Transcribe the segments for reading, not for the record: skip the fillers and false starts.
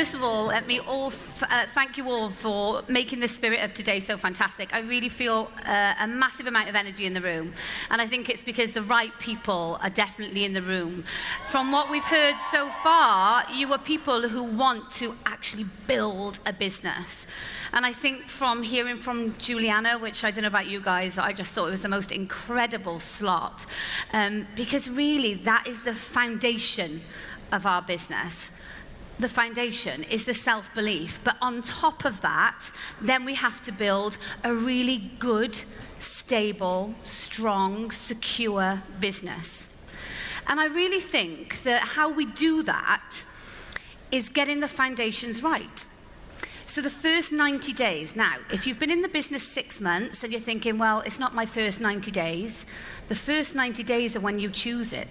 first of all, let me thank you all for making the spirit of today so fantastic. I really feel a massive amount of energy in the room, and I think it's because the right people are definitely in the room. From what we've heard so far, you are people who want to actually build a business. And I think from hearing from Juliana, which I don't know about you guys, I just thought it was the most incredible slot, because really that is the foundation of our business. The foundation is the self-belief, but on top of that, then we have to build a really good, stable, strong, secure business. And I really think that how we do that is getting the foundations right. So the first 90 days, now, if you've been in the business 6 months and you're thinking, well, it's not my first 90 days, the first 90 days are when you choose it.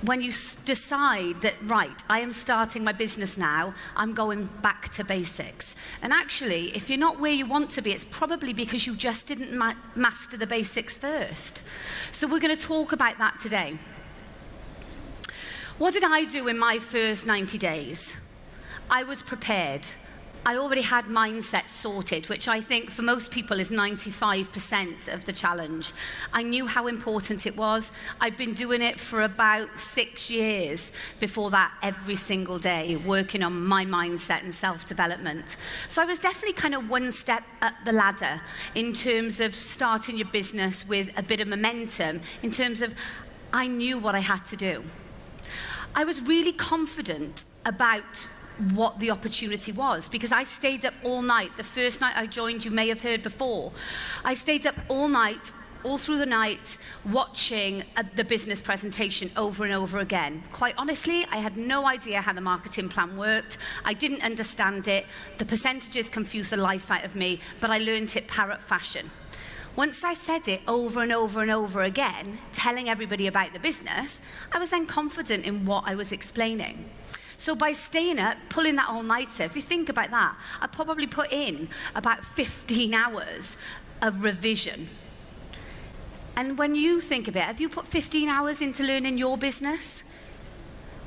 When you decide that, right, I am starting my business now, I'm going back to basics. And actually, if you're not where you want to be, it's probably because you just didn't master the basics first. So we're going to talk about that today. What did I do in my first 90 days? I was prepared. I already had mindset sorted, which I think for most people is 95% of the challenge. I knew how important it was. I'd been doing it for about 6 years before that, every single day, working on my mindset and self-development. So I was definitely kind of one step up the ladder in terms of starting your business with a bit of momentum, in terms of I knew what I had to do. I was really confident about what the opportunity was, because I stayed up all night. The first night I joined, you may have heard before, I stayed up all night, all through the night, watching the business presentation over and over again. Quite honestly, I had no idea how the marketing plan worked. I didn't understand it. The percentages confused the life out of me, but I learned it parrot fashion. Once I said it over and over and over again, telling everybody about the business, I was then confident in what I was explaining. So by staying up, pulling that all-nighter, if you think about that, I probably put in about 15 hours of revision. And when you think of it, have you put 15 hours into learning your business?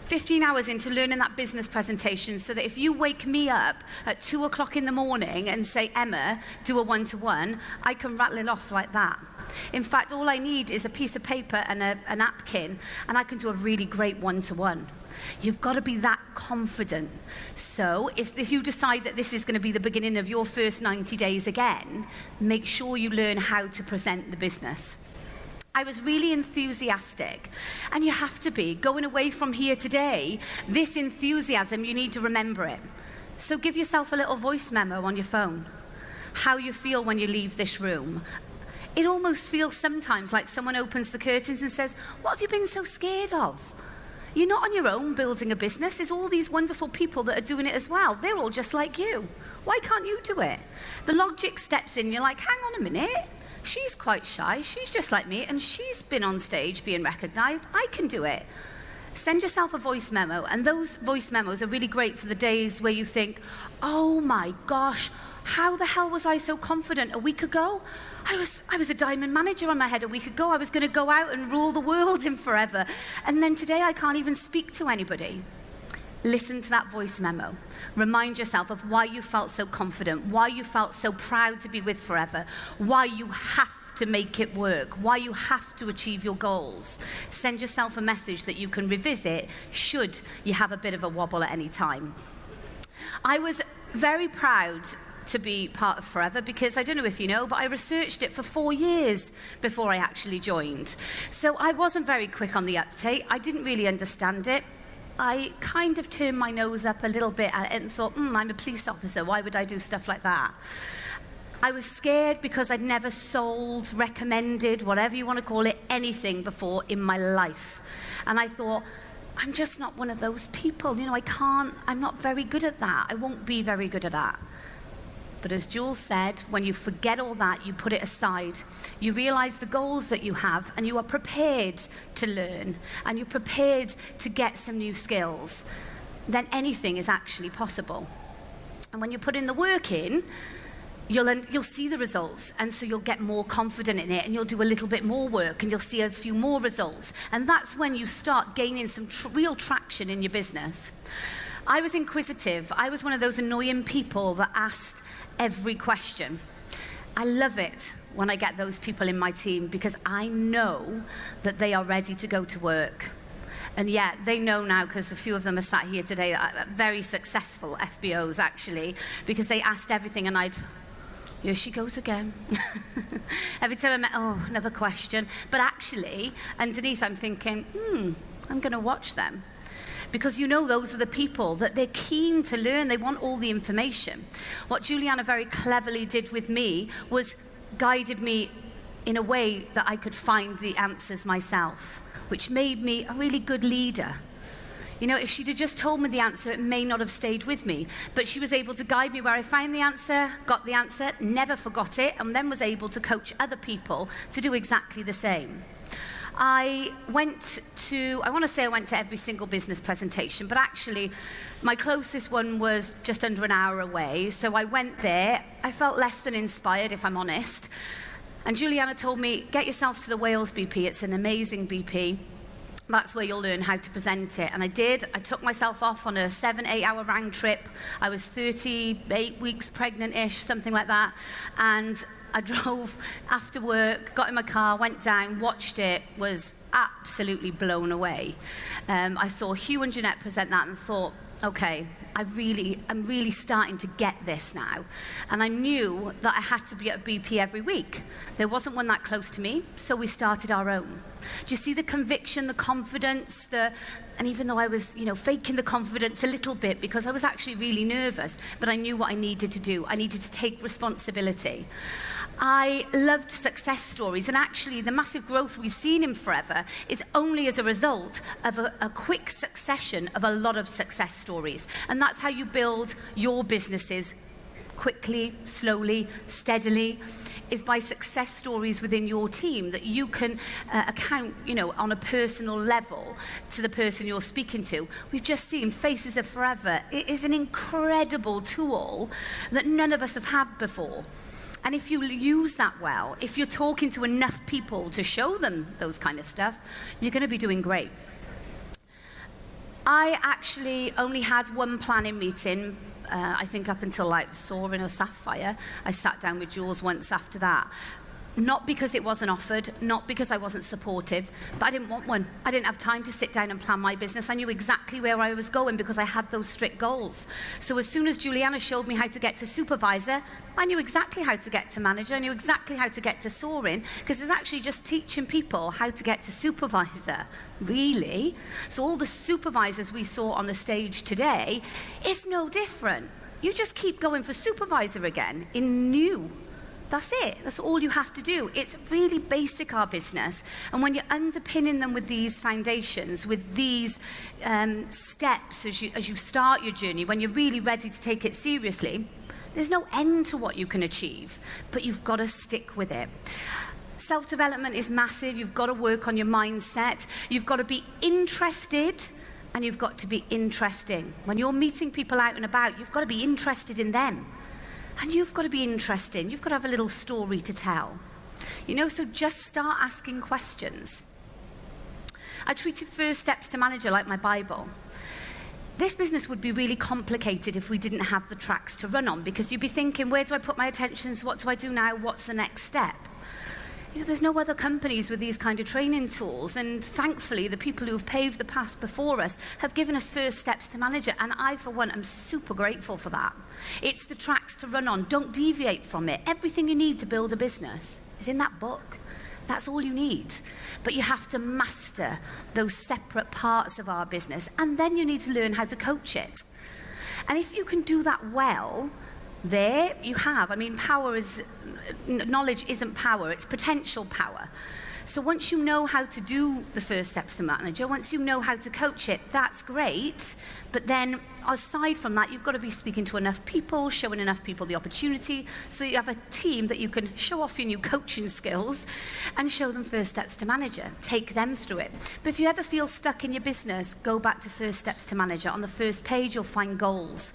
15 hours into learning that business presentation, so that if you wake me up at 2 o'clock in the morning and say, Emma, do a one-to-one, I can rattle it off like that. In fact, all I need is a piece of paper and a napkin, and I can do a really great one-to-one. You've got to be that confident. So if you decide that this is going to be the beginning of your first 90 days again, make sure you learn how to present the business. I was really enthusiastic, and you have to be. Going away from here today, this enthusiasm, you need to remember it. So give yourself a little voice memo on your phone, how you feel when you leave this room. It almost feels sometimes like someone opens the curtains and says, what have you been so scared of? You're not on your own building a business. There's all these wonderful people that are doing it as well. They're all just like you. Why can't you do it? The logic steps in. You're like, hang on a minute. She's quite shy. She's just like me, and she's been on stage being recognized. I can do it. Send yourself a voice memo, and those voice memos are really great for the days where you think, oh my gosh, how the hell was I so confident a week ago? I was a diamond manager on my head a week ago. I was going to go out and rule the world in forever. And then today I can't even speak to anybody. Listen to that voice memo. Remind yourself of why you felt so confident, why you felt so proud to be with forever, why you have to make it work, why you have to achieve your goals. Send yourself a message that you can revisit should you have a bit of a wobble at any time. I was very proud to be part of Forever, because I don't know if you know, but I researched it for 4 years before I actually joined. So I wasn't very quick on the uptake. I didn't really understand it. I kind of turned my nose up a little bit at it and thought, I'm a police officer, why would I do stuff like that? I was scared because I'd never sold, recommended, whatever you want to call it, anything before in my life. And I thought, I'm just not one of those people. I'm not very good at that. I won't be very good at that. But as Jules said, when you forget all that, you put it aside. You realize the goals that you have, and you are prepared to learn, and you're prepared to get some new skills. Then anything is actually possible. And when you put in the work in, you'll see the results, and so you'll get more confident in it, and you'll do a little bit more work, and you'll see a few more results. And that's when you start gaining some real traction in your business. I was inquisitive. I was one of those annoying people that asked every question. I love it when I get those people in my team because I know that they are ready to go to work. And yeah, they know now, because a few of them are sat here today, very successful FBOs actually, because they asked everything and here she goes again. Every time I met, oh, another question. But actually, underneath I'm thinking, I'm going to watch them. Because you know those are the people that they're keen to learn, they want all the information. What Juliana very cleverly did with me was guided me in a way that I could find the answers myself, which made me a really good leader. You know, if she'd have just told me the answer, it may not have stayed with me. But she was able to guide me where I found the answer, got the answer, never forgot it, and then was able to coach other people to do exactly the same. I want to say I went to every single business presentation, but actually my closest one was just under an hour away. So I went there. I felt less than inspired, if I'm honest. And Juliana told me, get yourself to the Wales BP. It's an amazing BP. That's where you'll learn how to present it. And I did. I took myself off on a 7-8 hour round trip. I was 38 weeks pregnant-ish, something like that. And I drove after work, got in my car, went down, watched it, was absolutely blown away. I saw Hugh and Jeanette present that and thought, okay, I'm really starting to get this now. And I knew that I had to be at a BP every week. There wasn't one that close to me, so we started our own. Do you see the conviction, the confidence, and even though I was, faking the confidence a little bit because I was actually really nervous, but I knew what I needed to do. I needed to take responsibility. I loved success stories, and actually the massive growth we've seen in Forever is only as a result of a quick succession of a lot of success stories. And that's how you build your businesses quickly, slowly, steadily, is by success stories within your team that you can account, on a personal level to the person you're speaking to. We've just seen Faces of Forever. It is an incredible tool that none of us have had before. And if you use that well, if you're talking to enough people to show them those kind of stuff, you're going to be doing great. I actually only had one planning meeting, I think up until Soaring or Sapphire. I sat down with Jules once after that. Not because it wasn't offered, not because I wasn't supportive, but I didn't want one. I didn't have time to sit down and plan my business. I knew exactly where I was going because I had those strict goals. So as soon as Juliana showed me how to get to supervisor, I knew exactly how to get to manager. I knew exactly how to get to soaring, because it's actually just teaching people how to get to supervisor, really. So all the supervisors we saw on the stage today is no different. You just keep going for supervisor again in new. That's it. That's all you have to do. It's really basic, our business. And when you're underpinning them with these foundations, with these steps as you start your journey, when you're really ready to take it seriously, there's no end to what you can achieve, but you've got to stick with it. Self-development is massive. You've got to work on your mindset. You've got to be interested, and you've got to be interesting. When you're meeting people out and about, you've got to be interested in them. And you've got to be interesting. You've got to have a little story to tell. So just start asking questions. I treated First Steps to Manager like my Bible. This business would be really complicated if we didn't have the tracks to run on, because you'd be thinking, where do I put my attention? What do I do now? What's the next step? There's no other companies with these kind of training tools, and thankfully the people who've paved the path before us have given us First Steps to Manager, and I, for one, am super grateful for that. It's the tracks to run on. Don't deviate from it. Everything you need to build a business is in that book. That's all you need. But you have to master those separate parts of our business, and then you need to learn how to coach it. And if you can do that well, there you have. Knowledge isn't power, it's potential power. So once you know how to do the First Steps to Manager, once you know how to coach it, that's great. But then aside from that, you've got to be speaking to enough people, showing enough people the opportunity, so that you have a team that you can show off your new coaching skills and show them First Steps to Manager. Take them through it. But if you ever feel stuck in your business, go back to First Steps to Manager. On the first page, you'll find goals.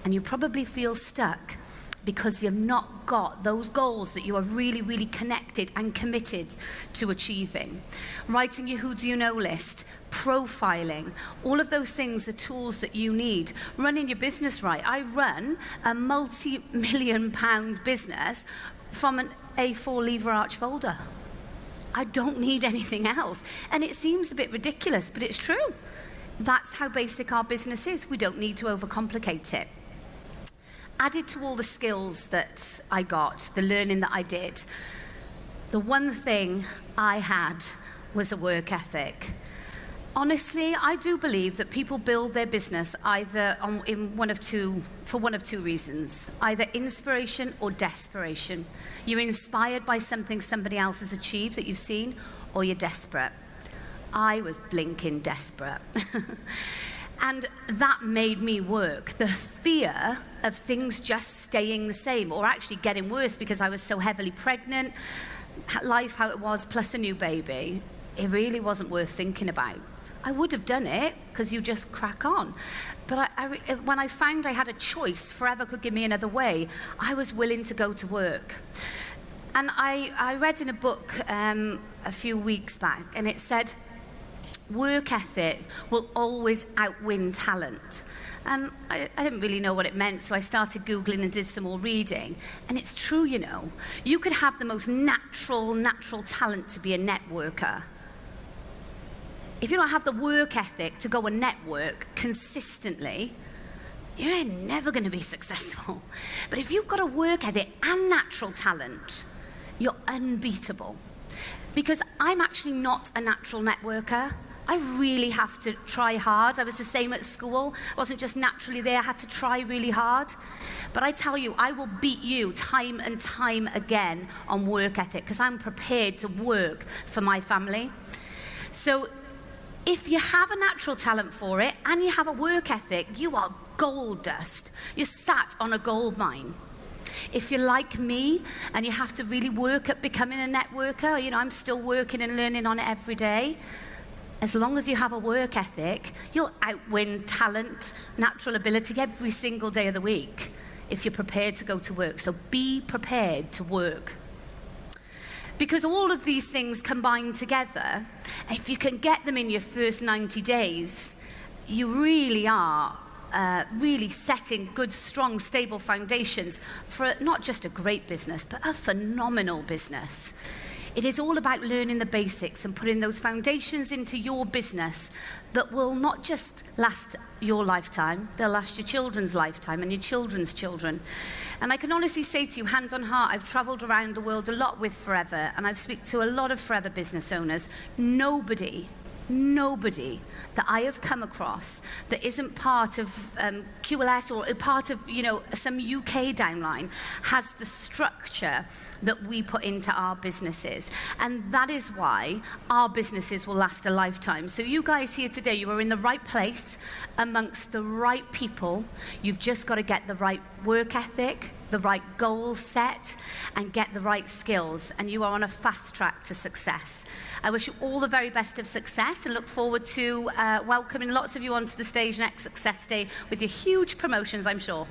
And you probably feel stuck. because you've not got those goals that you are really, really connected and committed to achieving. Writing your who do you know list, profiling, all of those things are tools that you need. Running your business right. I run a multi-million pound business from an A4 lever arch folder. I don't need anything else. And it seems a bit ridiculous, but it's true. That's how basic our business is. We don't need to overcomplicate it. Added to all the skills that I got, the learning that I did, the one thing I had was a work ethic. Honestly, I do believe that people build their business either for one of two reasons, either inspiration or desperation. You're inspired by something somebody else has achieved that you've seen, or you're desperate. I was blinking desperate. And that made me work. The fear of things just staying the same, or actually getting worse because I was so heavily pregnant, life how it was, plus a new baby, it really wasn't worth thinking about. I would have done it, because you just crack on. But when I found I had a choice, forever could give me another way, I was willing to go to work. And I read in a book a few weeks back, and it said, work ethic will always outwin talent. And I didn't really know what it meant, so I started Googling and did some more reading. And it's true, you know. You could have the most natural talent to be a networker. If you don't have the work ethic to go and network consistently, you're never going to be successful. But if you've got a work ethic and natural talent, you're unbeatable. Because I'm actually not a natural networker. I really have to try hard. I was the same at school. I wasn't just naturally there. I had to try really hard. But I tell you, I will beat you time and time again on work ethic, because I'm prepared to work for my family. So if you have a natural talent for it and you have a work ethic, you are gold dust. You're sat on a gold mine. If you're like me and you have to really work at becoming a networker, you know, I'm still working and learning on it every day. As long as you have a work ethic, you'll outwin talent, natural ability every single day of the week if you're prepared to go to work. So be prepared to work. Because all of these things combined together, if you can get them in your first 90 days, you really are really setting good, strong, stable foundations for not just a great business, but a phenomenal business. It is all about learning the basics and putting those foundations into your business that will not just last your lifetime, they'll last your children's lifetime and your children's children. And I can honestly say to you, hand on heart, I've traveled around the world a lot with Forever, and I've spoken to a lot of Forever business owners. Nobody that I have come across that isn't part of QLS or part of, you know, some UK downline has the structure that we put into our businesses. And that is why our businesses will last a lifetime. So you guys here today, you are in the right place amongst the right people. You've just got to get the right work ethic, the right goal set, and get the right skills, and you are on a fast track to success. I wish you all the very best of success and look forward to welcoming lots of you onto the stage next Success Day with your huge promotions, I'm sure.